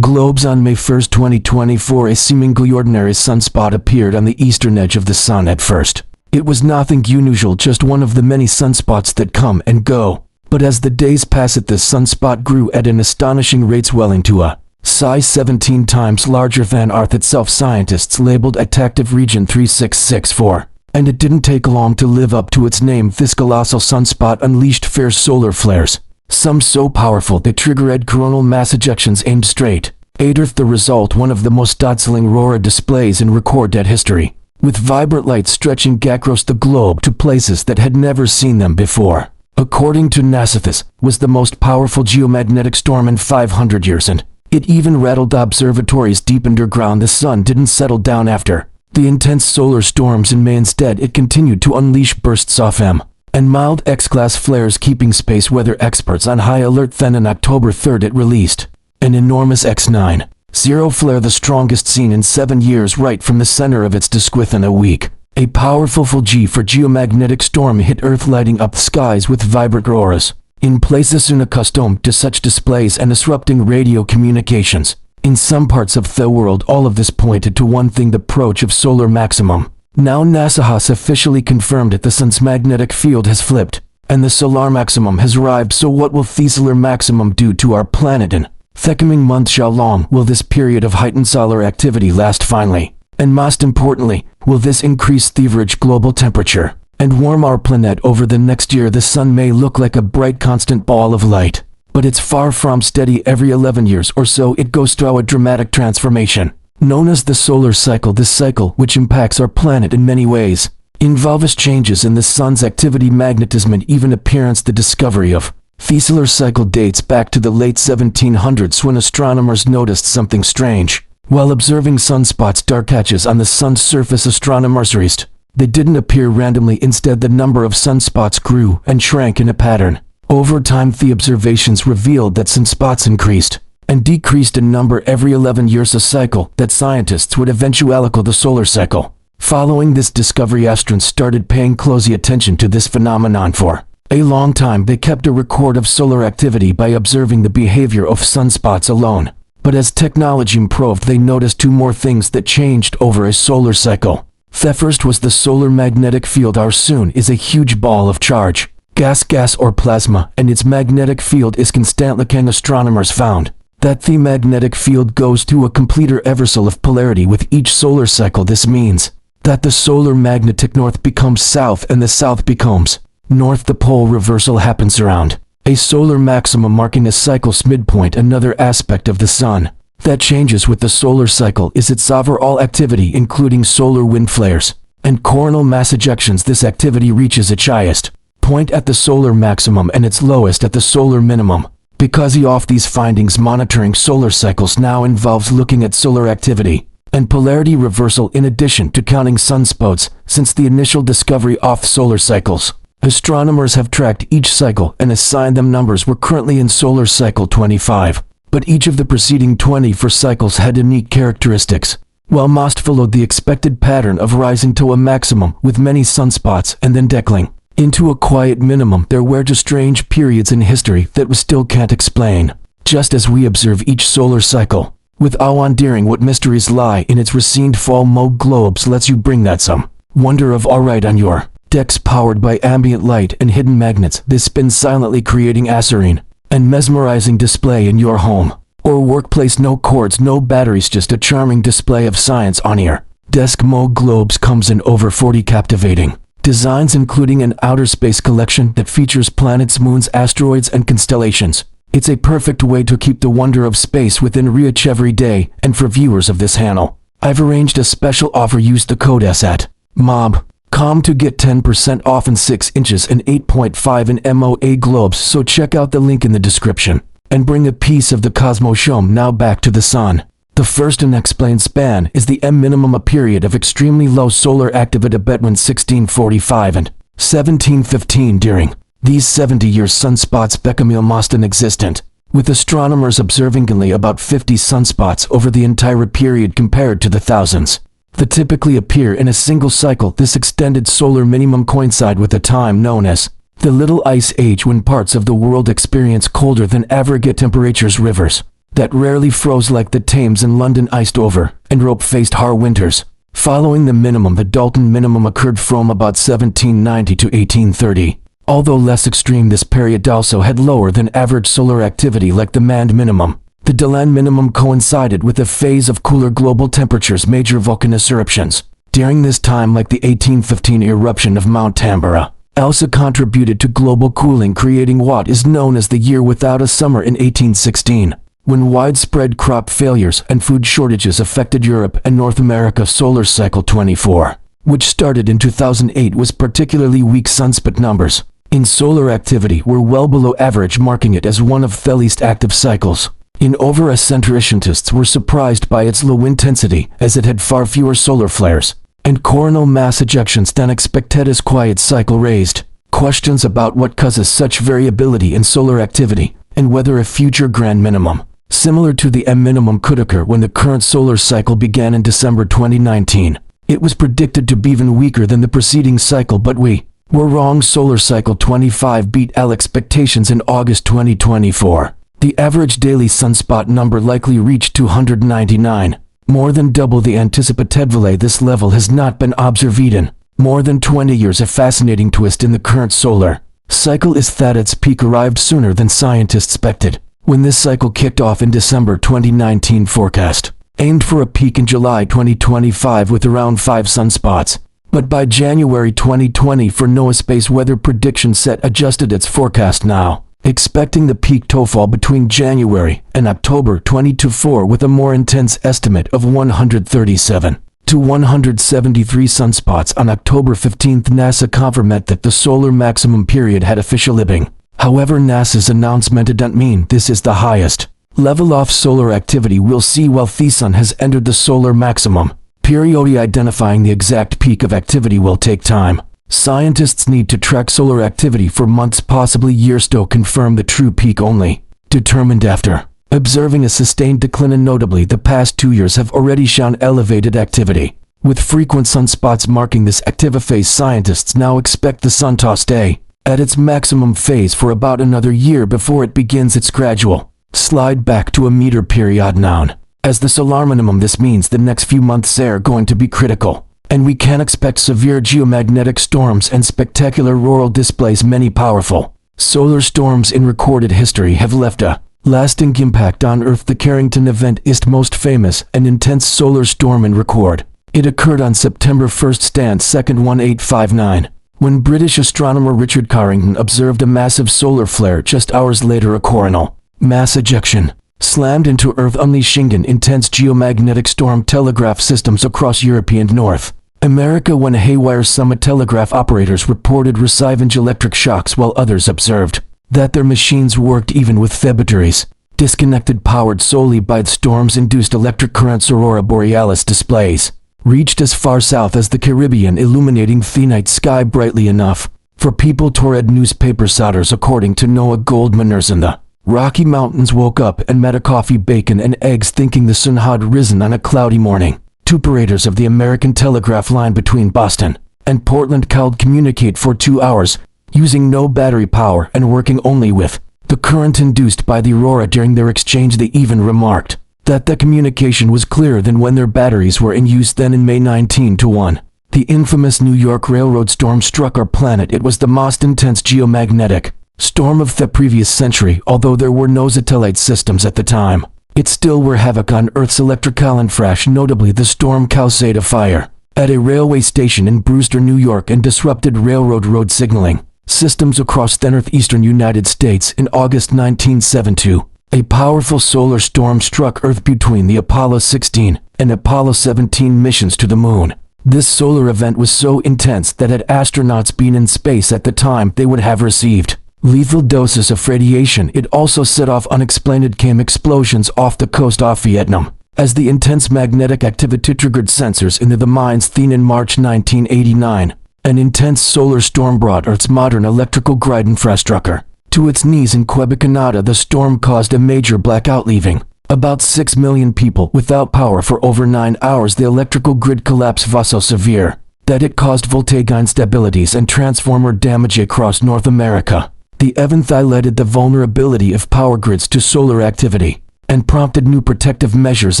Globes on May 1, 2024. A seemingly ordinary sunspot appeared on the eastern edge of the sun at first. It was nothing unusual, just one of the many sunspots that come and go. But as the days passed, the sunspot grew at an astonishing rate, swelling to a size 17 times larger than Earth itself. Scientists labeled it active region 3664. And it didn't take long to live up to its name. This colossal sunspot unleashed fierce solar flares, some so powerful they triggered coronal mass ejections aimed straight at Earth. The result, one of the most dazzling aurora displays in recorded history, with vibrant lights stretching across the globe to places that had never seen them before. According to NASA, this was the most powerful geomagnetic storm in 500 years, and it even rattled observatories deep underground. The sun didn't settle down after the intense solar storms in May. Instead, it continued to unleash bursts of M and mild X-class flares, keeping space weather experts on high alert. Then on October 3rd, it released an enormous X90 flare, the strongest seen in 7 years, right from the center of its disk. Within a week, a powerful full G for geomagnetic storm hit Earth, lighting up the skies with vibrant auroras in places unaccustomed to such displays and disrupting radio communications in some parts of the world. All of this pointed to one thing: the approach of solar maximum. Now NASA has officially confirmed it. The sun's magnetic field has flipped, and the solar maximum has arrived. So what will the solar maximum do to our planet in the coming months? How long will this period of heightened solar activity last? Finally, and most importantly, will this increase the average global temperature and warm our planet over the next year? The sun may look like a bright constant ball of light, but it's far from steady. Every 11 years or so, it goes through a dramatic transformation known as the solar cycle. This cycle, which impacts our planet in many ways, involves changes in the sun's activity, magnetism, and even appearance. The discovery of the solar cycle dates back to the late 1700s, when astronomers noticed something strange while observing sunspots, dark patches on the sun's surface. Astronomers realized they didn't appear randomly. Instead, the number of sunspots grew and shrank in a pattern. Over time, the observations revealed that sunspots increased and decreased in number every 11 years, a cycle that scientists would eventually call the solar cycle. Following this discovery, astronauts started paying close attention to this phenomenon. For a long time, they kept a record of solar activity by observing the behavior of sunspots alone. But as technology improved, they noticed two more things that changed over a solar cycle. The first was the solar magnetic field. Our sun is a huge ball of charge, gas or plasma, and its magnetic field is constantly changing. Astronomers found that the magnetic field goes through a complete reversal of polarity with each solar cycle. This means that the solar magnetic north becomes south and the south becomes north. The pole reversal happens around a solar maximum, marking a cycle's midpoint. Another aspect of the sun that changes with the solar cycle is its overall activity, including solar wind flares and coronal mass ejections. This activity reaches its highest point at the solar maximum and its lowest at the solar minimum. Because of these findings, monitoring solar cycles now involves looking at solar activity and polarity reversal in addition to counting sunspots. Since the initial discovery of solar cycles, astronomers have tracked each cycle and assigned them numbers. We're currently in solar cycle 25, but each of the preceding 24 cycles had unique characteristics. While most followed the expected pattern of rising to a maximum with many sunspots and then declining into a quiet minimum, there were just strange periods in history that we still can't explain. Just as we observe each solar cycle with awe, wondering what mysteries lie in its receding fall mode, globes lets you bring that some wonder of awe right on your decks. Powered by ambient light and hidden magnets, this spins silently, creating a serene and mesmerizing display in your home or workplace. No cords, no batteries, just a charming display of science on your desk. Mode globes comes in over 40 captivating designs, including an outer space collection that features planets, moons, asteroids, and constellations. It's a perfect way to keep the wonder of space within reach every day. And for viewers of this channel, I've arranged a special offer. Use the code SAT-MOB.com to get 10% off in 6 inches and 8.5 in MOA globes. So check out the link in the description and bring a piece of the cosmos show. Now back to the sun. The first unexplained span is the M minimum, a period of extremely low solar activity between 1645 and 1715. During these 70 years, sunspots became almost inexistent, with astronomers observing only about 50 sunspots over the entire period compared to the thousands that typically appear in a single cycle. This extended solar minimum coincided with a time known as the Little Ice Age, when parts of the world experience colder than average temperatures. Rivers that rarely froze like the Thames and London iced over, and Europe faced hard winters. Following the minimum, the Dalton minimum occurred from about 1790 to 1830. Although less extreme, this period also had lower than average solar activity like the Mand minimum. The Delenn minimum coincided with a phase of cooler global temperatures, major volcanic eruptions. During this time, like the 1815 eruption of Mount Tambora, also contributed to global cooling, creating what is known as the year without a summer in 1816. When widespread crop failures and food shortages affected Europe and North America, solar cycle 24, which started in 2008, was particularly weak. Sunspot numbers in solar activity were well below average, marking it as one of the least active cycles. In over a century, scientists were surprised by its low intensity, as it had far fewer solar flares and coronal mass ejections than expected. As quiet cycle raised questions about what causes such variability in solar activity and whether a future grand minimum similar to the M minimum could occur. When the current solar cycle began in December 2019, it was predicted to be even weaker than the preceding cycle, but we were wrong. Solar cycle 25 beat all expectations in August 2024. The average daily sunspot number likely reached 299, more than double the anticipated value. This level has not been observed in more than 20 years. A fascinating twist in the current solar cycle is that its peak arrived sooner than scientists expected. When this cycle kicked off in December 2019, forecast aimed for a peak in July 2025 with around 5 sunspots. But by January 2020, for NOAA Space Weather Prediction Set adjusted its forecast now, expecting the peak to fall between January and October 2024, with a more intense estimate of 137 to 173 sunspots. On October 15, NASA confirmed that the solar maximum period had officially been. However, NASA's announcement didn't mean this is the highest level of solar activity we'll see while the sun has entered the solar maximum period. Identifying the exact peak of activity will take time. Scientists need to track solar activity for months, possibly years, to confirm the true peak, only determined after observing a sustained decline, and notably the past 2 years have already shown elevated activity, with frequent sunspots marking this active phase. Scientists now expect the sun to stay at its maximum phase for about another year before it begins its gradual slide back to a meter period known as the solar minimum. This means the next few months are going to be critical, and we can expect severe geomagnetic storms and spectacular auroral displays. Many powerful solar storms in recorded history have left a lasting impact on Earth. The Carrington event is the most famous and intense solar storm in record. It occurred on September 1st, stand 2nd 1859, when British astronomer Richard Carrington observed a massive solar flare. Just hours later, a coronal mass ejection slammed into Earth, unleashing an intense geomagnetic storm. Telegraph systems across Europe and North America went haywire. Some telegraph operators reported receiving electric shocks, while others observed that their machines worked even with the batteries disconnected. Powered solely by the storms-induced electric currents, aurora borealis displays reached as far south as the Caribbean, illuminating the night sky brightly enough for people to read newspapers. Others, according to Noah Goldmaners in the Rocky Mountains, woke up and met a coffee, bacon, and eggs, thinking the sun had risen on a cloudy morning. Two operators of the American Telegraph line between Boston and Portland could communicate for 2 hours, using no battery power and working only with the current induced by the aurora. During their exchange, they even remarked that the communication was clearer than when their batteries were in use. Then in May 1901, the infamous New York Railroad storm struck our planet. It was the most intense geomagnetic storm of the previous century. Although there were no satellite systems at the time, it still wreaked havoc on Earth's electrical infrastructure. Notably, the storm caused a fire at a railway station in Brewster, New York, and disrupted railroad road signaling systems across the northeastern United States. In August 1972, a powerful solar storm struck Earth between the Apollo 16 and Apollo 17 missions to the moon. This solar event was so intense that had astronauts been in space at the time, they would have received lethal doses of radiation. It also set off unexplained chem explosions off the coast of Vietnam, as the intense magnetic activity triggered sensors into the mines. Then in March 1989, an intense solar storm brought Earth's modern electrical grid infrastructure to its knees in Quebec, Canada. The storm caused a major blackout, leaving about 6 million people without power for over 9 hours. The electrical grid collapse was so severe that it caused voltage instabilities and transformer damage across North America. The event highlighted the vulnerability of power grids to solar activity. and prompted new protective measures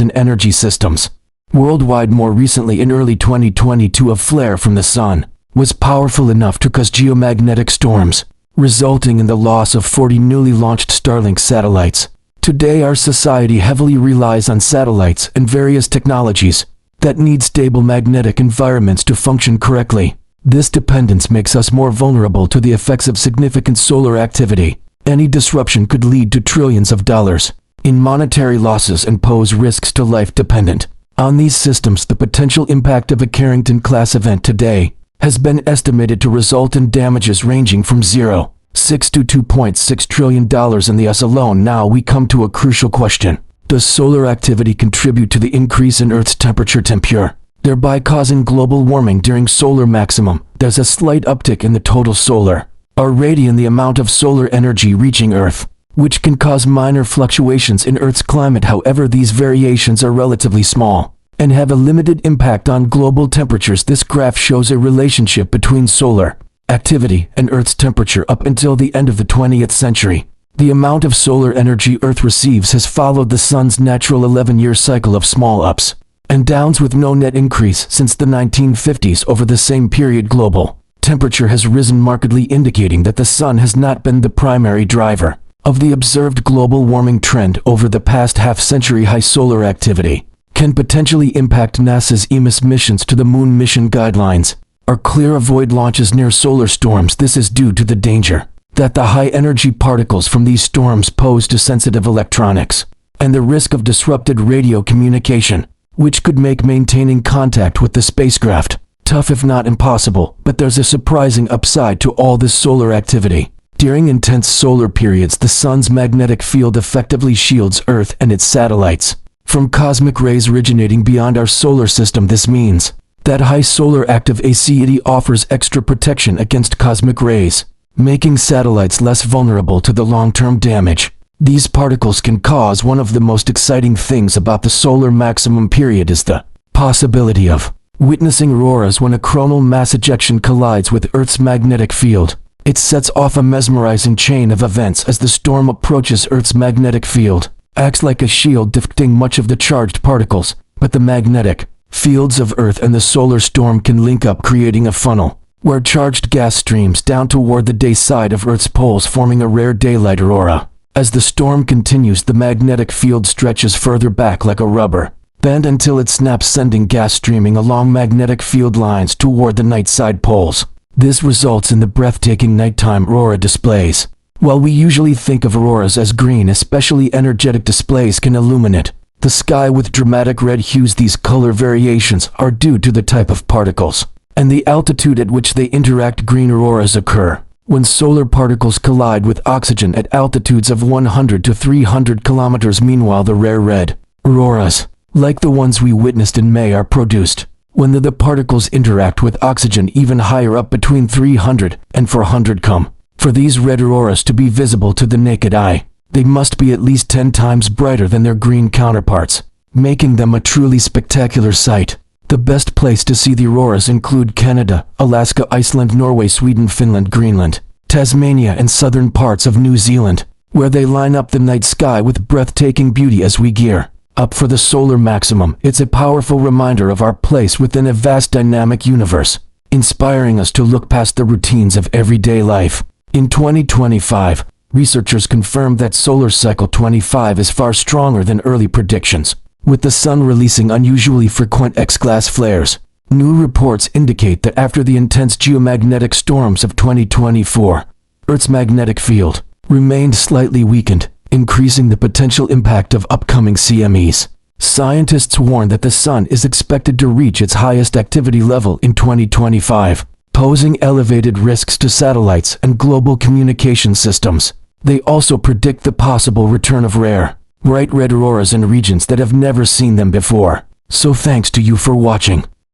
in energy systems. Worldwide, more recently in early 2022, a flare from the sun was powerful enough to cause geomagnetic storms, resulting in the loss of 40 newly launched Starlink satellites. Today, our society heavily relies on satellites and various technologies that need stable magnetic environments to function correctly. This dependence makes us more vulnerable to the effects of significant solar activity. Any disruption could lead to trillions of dollars in monetary losses and pose risks to life dependent on these systems. The potential impact of a Carrington-class event today has been estimated to result in damages ranging from 0.6 to $2.6 trillion in the US alone. Now we come to a crucial question. Does solar activity contribute to the increase in Earth's temperature, thereby causing global warming during solar maximum? There's a slight uptick in the total solar irradiance, the amount of solar energy reaching Earth, which can cause minor fluctuations in Earth's climate. However, these variations are relatively small and have a limited impact on global temperatures. This graph shows a relationship between solar activity and Earth's temperature up until the end of the 20th century. The amount of solar energy Earth receives has followed the sun's natural 11-year cycle of small ups and downs with no net increase since the 1950s. Over the same period, global temperature has risen markedly, indicating that the sun has not been the primary driver of the observed global warming trend over the past half-century. High solar activity can potentially impact NASA's EMIS missions. To the Moon mission guidelines are clear: avoid launches near solar storms. This is due to the danger that the high-energy particles from these storms pose to sensitive electronics and the risk of disrupted radio communication, which could make maintaining contact with the spacecraft tough if not impossible. But there's a surprising upside to all this solar activity. During intense solar periods, the sun's magnetic field effectively shields Earth and its satellites from cosmic rays originating beyond our solar system. This means that high solar active activity offers extra protection against cosmic rays, making satellites less vulnerable to the long-term damage these particles can cause. One of the most exciting things about the solar maximum period is the possibility of witnessing auroras when a coronal mass ejection collides with Earth's magnetic field. It sets off a mesmerizing chain of events. As the storm approaches, Earth's magnetic field acts like a shield, deflecting much of the charged particles, but the magnetic fields of Earth and the solar storm can link up, creating a funnel where charged gas streams down toward the day side of Earth's poles, forming a rare daylight aurora. As the storm continues, the magnetic field stretches further back like a rubber band until it snaps, sending gas streaming along magnetic field lines toward the night side poles. This results in the breathtaking nighttime aurora displays. While we usually think of auroras as green, especially energetic displays can illuminate the sky with dramatic red hues. These color variations are due to the type of particles and the altitude at which they interact. Green auroras occur when solar particles collide with oxygen at altitudes of 100 to 300 kilometers. Meanwhile, the rare red auroras, like the ones we witnessed in May, are produced when the particles interact with oxygen even higher up, between 300 and 400 km. For these red auroras to be visible to the naked eye, they must be at least 10 times brighter than their green counterparts, making them a truly spectacular sight. The best place to see the auroras include Canada, Alaska, Iceland, Norway, Sweden, Finland, Greenland, Tasmania, and southern parts of New Zealand, where they line up the night sky with breathtaking beauty. As we gear up for the solar maximum, it's a powerful reminder of our place within a vast dynamic universe, inspiring us to look past the routines of everyday life. In 2025, researchers confirmed that solar cycle 25 is far stronger than early predictions, with the sun releasing unusually frequent X-class flares. New reports indicate that after the intense geomagnetic storms of 2024, Earth's magnetic field remained slightly weakened, increasing the potential impact of upcoming CMEs. Scientists warn that the sun is expected to reach its highest activity level in 2025, posing elevated risks to satellites and global communication systems. They also predict the possible return of rare, bright red auroras in regions that have never seen them before. So thanks to you for watching.